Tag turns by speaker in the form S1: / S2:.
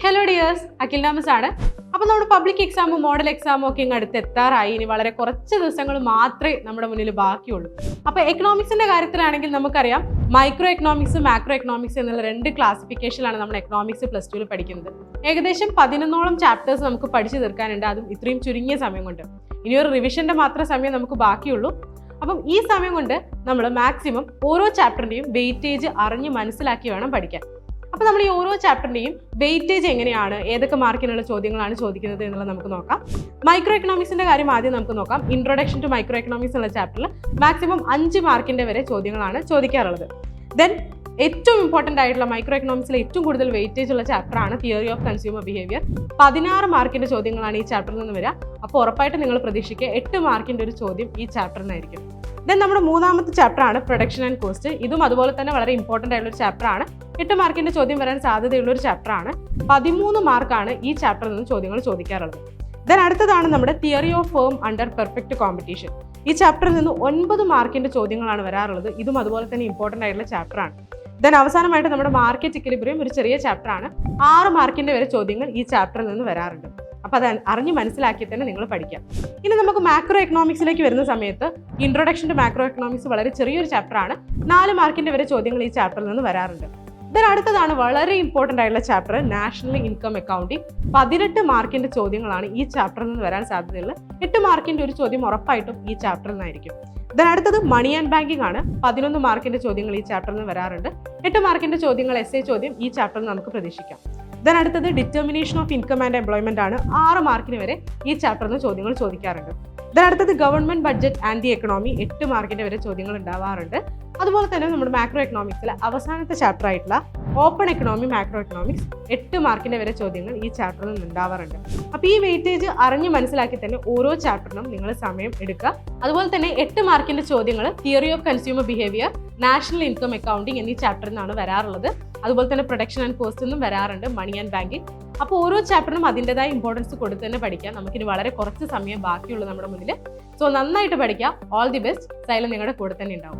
S1: Hello dears, Akhil ഡാമസ് ആണ്. അപ്പോൾ നമ്മുടെ പബ്ലിക് എക്സാമും മോഡൽ എക്സാമും ഒക്കെ ഇങ്ങ് അടുത്ത് എത്താറായി. ഇനി വളരെ കുറച്ച് ദിവസങ്ങൾ മാത്രമേ നമ്മുടെ മുന്നിൽ ബാക്കിയുള്ളൂ. അപ്പോൾ എക്കണോമിക്സിന്റെ കാര്യത്തിലാണെങ്കിൽ നമുക്കറിയാം മൈക്രോ എക്കണോമിക്സ്, മാക്രോ എക്കണോമിക്സ് എന്നുള്ള രണ്ട് ക്ലാസിഫിക്കേഷനിലാണ് നമ്മൾ എക്കണോമിക്സ് പ്ലസ് ടുവിൽ പഠിക്കുന്നത്. ഏകദേശം 11ഓളം ചാപ്റ്റേഴ്സ് നമുക്ക് പഠിച്ചു തീർക്കാനുണ്ട്, അതും ഇത്രയും ചുരുങ്ങിയ സമയം കൊണ്ട്. ഇനിയൊരു റിവിഷന്റെ മാത്രം സമയം നമുക്ക് ബാക്കിയുള്ളൂ. അപ്പം ഈ സമയം കൊണ്ട് നമ്മൾ മാക്സിമം ഓരോ ചാപ്റ്ററിന്റെയും വെയിറ്റേജ് അറിഞ്ഞ് മനസ്സിലാക്കി വേണം പഠിക്കാൻ. അപ്പോൾ നമ്മൾ ഈ ഓരോ ചാപ്റ്ററിന്റെയും വെയിറ്റേജ് എങ്ങനെയാണ്, ഏതൊക്കെ മാർക്കിനുള്ള ചോദ്യങ്ങളാണ് ചോദിക്കുന്നത് എന്നുള്ളത് നമുക്ക് നോക്കാം. മൈക്രോ എക്കണോമിക്സിന്റെ കാര്യം ആദ്യം നമുക്ക് നോക്കാം. ഇൻട്രൊഡക്ഷൻ ടു മൈക്രോ എക്കണോമിക്സ് എന്നുള്ള ചാപ്റ്ററിൽ മാക്സിമം 5 മാർക്കിന്റെ വരെ ചോദ്യങ്ങളാണ് ചോദിക്കാറുള്ളത്. ദെൻ ഏറ്റവും ഇമ്പോർട്ടൻ്റ് ആയിട്ടുള്ള മൈക്രോ എക്കണോമിക്സിലെ ഏറ്റവും കൂടുതൽ വെയിറ്റേജ് ഉള്ള ചാപ്റ്ററാണ് തിയറി ഓഫ് കൺസ്യൂമർ ബിഹേവിയർ. 16 മാർക്കിന്റെ ചോദ്യങ്ങളാണ് ഈ ചാപ്റ്ററിൽ നിന്ന് വരിക. അപ്പോൾ ഉറപ്പായിട്ട് നിങ്ങൾ പ്രതീക്ഷിക്കുക 8 മാർക്കിന്റെ ഒരു ചോദ്യം ഈ ചാപ്റ്ററിൽ നിന്നായിരിക്കും. ദെൻ നമ്മുടെ മൂന്നാമത്തെ ചാപ്റ്ററാണ് പ്രൊഡക്ഷൻ ആൻഡ് കോസ്റ്റ്. ഇതും അതുപോലെ തന്നെ വളരെ ഇമ്പോർട്ടൻ്റ് ആയിട്ടുള്ള ഒരു ചാപ്റ്ററാണ്. 8 മാർക്കിന്റെ ചോദ്യം വരാൻ സാധ്യതയുള്ള ഒരു ചാപ്റ്ററാണ്. 13 മാർക്കാണ് ഈ ചാപ്റ്ററിൽ നിന്ന് ചോദ്യങ്ങൾ ചോദിക്കാറുള്ളത്. ദെൻ അടുത്തതാണ് നമ്മുടെ theory of firm under perfect competition. ഈ ചാപ്റ്ററിൽ നിന്ന് 9 മാർക്കിന്റെ ചോദ്യങ്ങളാണ് വരാറുള്ളത്. ഇതും അതുപോലെ തന്നെ ഇമ്പോർട്ടൻ്റ് ആയിട്ടുള്ള ചാപ്റ്ററാണ്. ദെൻ അവസാനമായിട്ട് നമ്മുടെ മാർക്കറ്റ് ഇക്വിലിബ്രിയം ഒരു ചെറിയ ചാപ്റ്ററാണ്. 6 മാർക്കിന്റെ വരെ ചോദ്യങ്ങൾ ഈ ചാപ്റ്ററിൽ നിന്ന് വരാറുണ്ട്. അപ്പോൾ അത് അറിഞ്ഞ് മനസ്സിലാക്കി തന്നെ നിങ്ങൾ പഠിക്കാം. ഇനി നമുക്ക് മാക്രോ എക്കണോമിക്സിലേക്ക് വരുന്ന സമയത്ത് ഇൻട്രൊഡക്ഷൻ ടു മാക്രോ എക്കണോമിക്സ് വളരെ ചെറിയൊരു ചാപ്റ്ററാണ്. 4 മാർക്കിന്റെ വരെ ചോദ്യങ്ങൾ ഈ ചാപ്റ്ററിൽ നിന്ന് വരാറുണ്ട്. ദെൻ അടുത്തതാണ് വളരെ ഇമ്പോർട്ടൻ്റ് ആയിട്ടുള്ള ചാപ്റ്റർ നാഷണൽ ഇൻകം അക്കൗണ്ടിങ്. 18 മാർക്കിന്റെ ചോദ്യങ്ങളാണ് ഈ ചാപ്റ്ററിൽ നിന്ന് വരാൻ സാധ്യതയുള്ളത്. 8 മാർക്കിന്റെ ഒരു ചോദ്യം ഉറപ്പായിട്ടും ഈ ചാപ്റ്ററിൽ നിന്നായിരിക്കും. ദെൻ അടുത്തത് മണി ആൻഡ് ബാങ്കിങ് ആണ്. 11 മാർക്കിന്റെ ചോദ്യങ്ങൾ ഈ ചാപ്റ്ററിൽ നിന്ന് വരാറുണ്ട്. 8 മാർക്കിന്റെ ചോദ്യങ്ങൾ എസ്എ ചോദ്യം ഈ ചാപ്റ്ററിൽ നമുക്ക് പ്രതീക്ഷിക്കാം. ദെൻ അടുത്തത് determination of income and employment ആണ്. 6 മാർക്കിന് വരെ ഈ ചാപ്റ്ററിൽ നിന്ന് ചോദ്യങ്ങൾ ചോദിക്കാറുണ്ട്. ദെൻ അടുത്തത് government budget and the economy. 8 മാർക്കിന്റെ വരെ ചോദ്യങ്ങൾ ഉണ്ടാവാറുണ്ട്. അതുപോലെ തന്നെ നമ്മുടെ മാക്രോ എക്കണോമിക്സിലെ അവസാനത്തെ ചാപ്റ്റർ ആയിട്ടുള്ള ഓപ്പൺ എക്കണോമി മാക്രോ എക്കണോമിക്സ് 8 മാർക്കിന്റെ വരെ ചോദ്യങ്ങൾ ഈ ചാപ്റ്ററിൽ നിന്ന് ഉണ്ടാവാറുണ്ട്. അപ്പോൾ ഈ വെയിറ്റേജ് അറിഞ്ഞ് മനസ്സിലാക്കി തന്നെ ഓരോ ചാപ്റ്ററിനും നിങ്ങൾ സമയം എടുക്കുക. അതുപോലെ തന്നെ 8 മാർക്കിന്റെ ചോദ്യങ്ങൾ theory of consumer behaviour, national income accounting എന്നീ ചാപ്റ്ററിൽ നിന്നാണ് വരാറുള്ളത്. അതുപോലെ തന്നെ പ്രൊഡക്ഷൻ ആൻഡ് കോസ്റ്റ് എന്നും വരാറുണ്ട്, മണി ആൻഡ് ബാങ്കിങ്. അപ്പോൾ ഓരോ ചാപ്റ്ററിനും അതിൻ്റെതായ ഇമ്പോർട്ടൻസ് കൊടുത്ത് തന്നെ പഠിക്കാം. നമുക്കിനി വളരെ കുറച്ച് സമയം ബാക്കിയുള്ളൂ നമ്മുടെ മുന്നിൽ. സോ നന്നായിട്ട് പഠിക്കാം. All the best. സൈലം നിങ്ങളുടെ കൂടെ തന്നെ ഉണ്ടാവും.